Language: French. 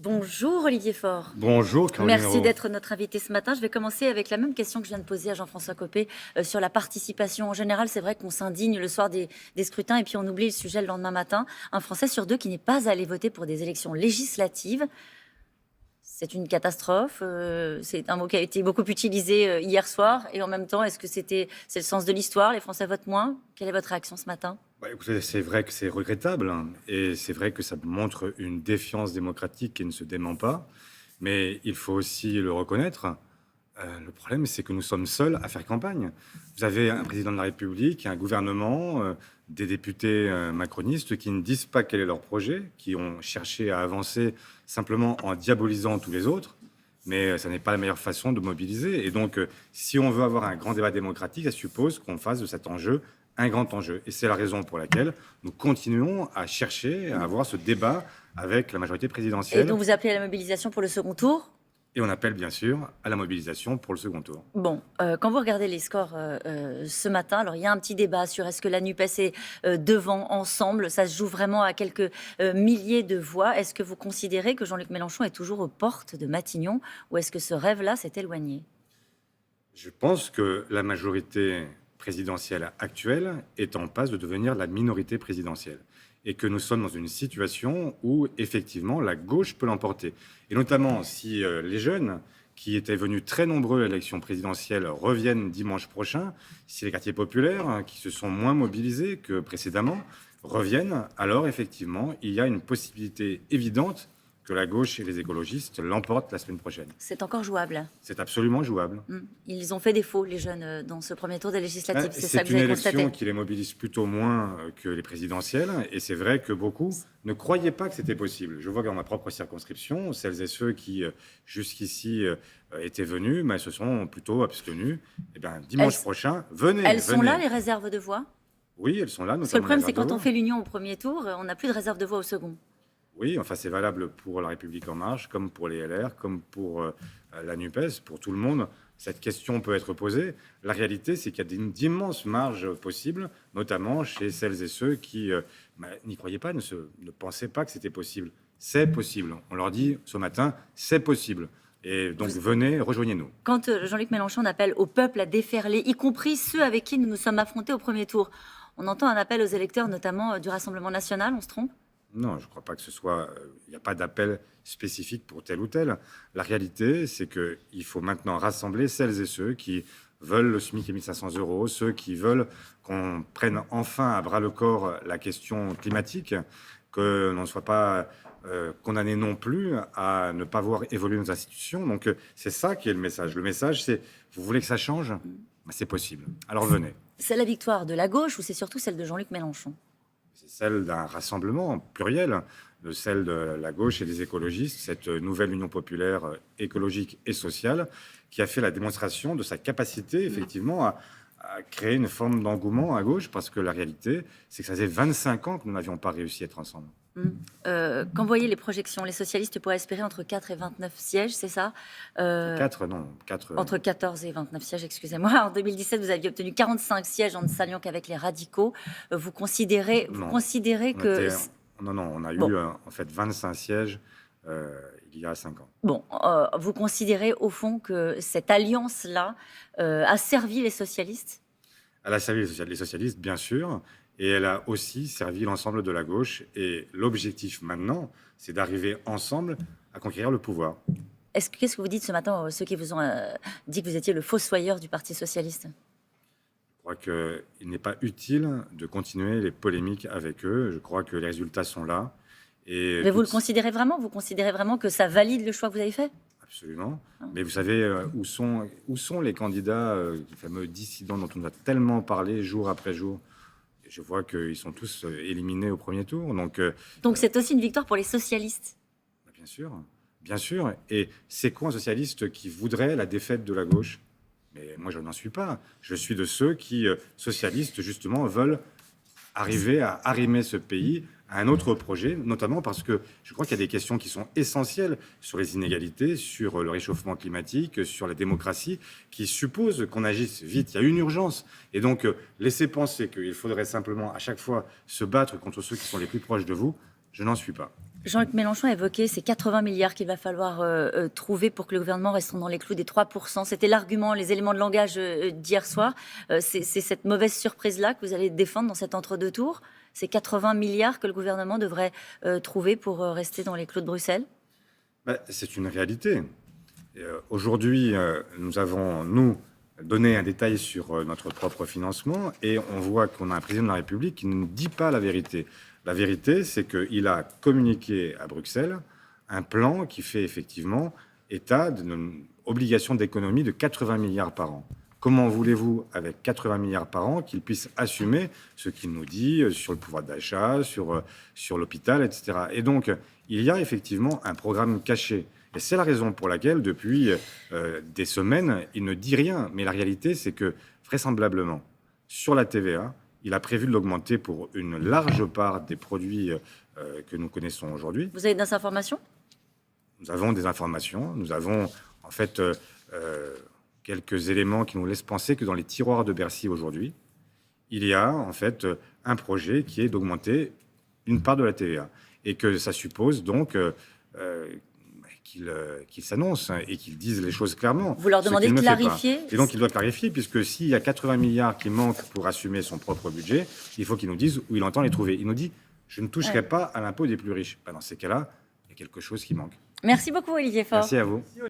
Bonjour Olivier Faure. Bonjour Caroline Merci Hérault. d'être notre invité ce matin. Je vais commencer avec la même question que je viens de poser à Jean-François Copé sur la participation. En général, c'est vrai qu'on s'indigne le soir des scrutins et puis on oublie le sujet le lendemain matin. Un Français sur deux qui n'est pas allé voter pour des élections législatives. C'est une catastrophe. C'est un mot qui a été beaucoup utilisé hier soir. Et en même temps, est-ce que c'est le sens de l'histoire? Les Français votent moins. Quelle est votre réaction ce matin? Écoutez, c'est vrai que c'est regrettable, hein, et c'est vrai que ça montre une défiance démocratique qui ne se dément pas, mais il faut aussi le reconnaître. Le problème, c'est que nous sommes seuls à faire campagne. Vous avez un président de la République, un gouvernement, des députés macronistes qui ne disent pas quel est leur projet, qui ont cherché à avancer simplement en diabolisant tous les autres, mais ça n'est pas la meilleure façon de mobiliser. Et donc, si on veut avoir un grand débat démocratique, ça suppose qu'on fasse de cet enjeu un grand enjeu. Et c'est la raison pour laquelle nous continuons à chercher à avoir ce débat avec la majorité Et présidentielle. donc vous appelez à la mobilisation pour le second tour? Et on appelle bien sûr à la mobilisation pour le second tour. Bon, quand vous regardez les scores ce matin, alors il y a un petit débat sur est-ce que la NUPES est devant, ensemble. Ça se joue vraiment à quelques milliers de voix. Est-ce que vous considérez que Jean-Luc Mélenchon est toujours aux portes de Matignon ou est-ce que ce rêve-là s'est éloigné? Je pense que la majorité présidentielle actuelle est en passe de devenir la minorité présidentielle et que nous sommes dans une situation où effectivement la gauche peut l'emporter. Et notamment si les jeunes qui étaient venus très nombreux à l'élection présidentielle reviennent dimanche prochain, si les quartiers populaires qui se sont moins mobilisés que précédemment reviennent, alors effectivement il y a une possibilité évidente que la gauche et les écologistes l'emportent la semaine prochaine. C'est encore jouable. C'est absolument jouable. Ils ont fait défaut, les jeunes, dans ce premier tour des législatives. C'est ça que C'est vous une avez constaté. élection qui les mobilise plutôt moins que les présidentielles. Et c'est vrai que beaucoup ne croyaient pas que c'était possible. Je vois que dans ma propre circonscription, celles et ceux qui, jusqu'ici, étaient venus, se sont plutôt abstenus. Et bien, dimanche prochain, venez. Elles sont là, les réserves de voix? Oui, elles sont là. Parce que le problème, c'est quand on fait... fait l'union au premier tour, on n'a plus de réserve de voix au second. Oui, enfin, c'est valable pour La République En Marche, comme pour les LR, comme pour la NUPES, pour tout le monde. Cette question peut être posée. La réalité, c'est qu'il y a d'immenses marges possibles, notamment chez celles et ceux qui n'y croyaient pas, ne pensaient pas que c'était possible. C'est possible. On leur dit ce matin, c'est possible. Et donc, venez, rejoignez-nous. Quand Jean-Luc Mélenchon appelle au peuple à déferler, y compris ceux avec qui nous nous sommes affrontés au premier tour, on entend un appel aux électeurs, notamment du Rassemblement national, on se trompe? Non, je ne crois pas que ce soit... Il n'y a pas d'appel spécifique pour tel ou tel. La réalité, c'est qu'il faut maintenant rassembler celles et ceux qui veulent le SMIC et 1 500 €, ceux qui veulent qu'on prenne enfin à bras-le-corps la question climatique, que l'on ne soit pas condamné non plus à ne pas voir évoluer nos institutions. Donc, c'est ça qui est le message. Le message, c'est, vous voulez que ça change? C'est possible. Alors venez. C'est la victoire de la gauche ou c'est surtout celle de Jean-Luc Mélenchon? C'est celle d'un rassemblement pluriel, de celle de la gauche et des écologistes, cette nouvelle union populaire écologique et sociale qui a fait la démonstration de sa capacité effectivement à créer une forme d'engouement à gauche, parce que la réalité, c'est que ça faisait 25 ans que nous n'avions pas réussi à être ensemble. Quand vous voyez les projections, les socialistes pourraient espérer entre 4 et 29 sièges, c'est ça? 4, non. 4, Entre 14 et 29 sièges, excusez-moi. En 2017, vous aviez obtenu 45 sièges en ne s'alliant qu'avec les radicaux. Vous considérez que... Non, on a eu en fait 25 sièges il y a 5 ans. Bon, vous considérez au fond que cette alliance-là a servi les socialistes? Elle a servi les socialistes, bien sûr, et elle a aussi servi l'ensemble de la gauche. Et l'objectif maintenant, c'est d'arriver ensemble à conquérir le pouvoir. Qu'est-ce que vous dites ce matin à ceux qui vous ont dit que vous étiez le fossoyeur du Parti socialiste? Je crois qu'il n'est pas utile de continuer les polémiques avec eux. Je crois que les résultats sont là. Mais vous le considérez vraiment? Vous considérez vraiment que ça valide le choix que vous avez fait? Absolument. Mais vous savez, où sont les candidats, les fameux dissidents dont on a tellement parlé jour après jour? Je vois qu'ils sont tous éliminés au premier tour. Donc c'est aussi une victoire pour les socialistes? Bien sûr, bien sûr. Et c'est quoi un socialiste qui voudrait la défaite de la gauche? Mais moi, je n'en suis pas. Je suis de ceux qui, socialistes, justement, veulent arriver à arrimer ce pays à un autre projet, notamment parce que je crois qu'il y a des questions qui sont essentielles sur les inégalités, sur le réchauffement climatique, sur la démocratie, qui supposent qu'on agisse vite. Il y a une urgence. Et donc, laisser penser qu'il faudrait simplement à chaque fois se battre contre ceux qui sont les plus proches de vous, je n'en suis pas. Jean-Luc Mélenchon a évoqué ces 80 milliards qu'il va falloir trouver pour que le gouvernement reste dans les clous des 3%. C'était l'argument, les éléments de langage d'hier soir. C'est cette mauvaise surprise-là que vous allez défendre dans cet entre-deux tours. Ces 80 milliards que le gouvernement devrait trouver pour rester dans les clous de Bruxelles. C'est une réalité. Aujourd'hui, nous avons, donné un détail sur notre propre financement et on voit qu'on a un président de la République qui ne dit pas la vérité. La vérité, c'est qu'il a communiqué à Bruxelles un plan qui fait effectivement état d'une obligation d'économie de 80 milliards par an. Comment voulez-vous, avec 80 milliards par an, qu'il puisse assumer ce qu'il nous dit sur le pouvoir d'achat, sur l'hôpital, etc. Et donc, il y a effectivement un programme caché. Et c'est la raison pour laquelle, depuis des semaines, il ne dit rien. Mais la réalité, c'est que, vraisemblablement, sur la TVA, il a prévu de l'augmenter pour une large part des produits que nous connaissons aujourd'hui. Vous avez des informations ? Nous avons des informations. Nous avons, en fait, quelques éléments qui nous laissent penser que dans les tiroirs de Bercy aujourd'hui, il y a, en fait, un projet qui est d'augmenter une part de la TVA. Et que ça suppose donc qu'ils s'annoncent et qu'ils disent les choses clairement. Vous leur demandez de clarifier. Et donc, il doit clarifier, puisque s'il y a 80 milliards qui manquent pour assumer son propre budget, il faut qu'il nous dise où il entend les trouver. Il nous dit « je ne toucherai pas à l'impôt des plus riches ». Dans ces cas-là, il y a quelque chose qui manque. Merci beaucoup, Olivier Faure. Merci à vous.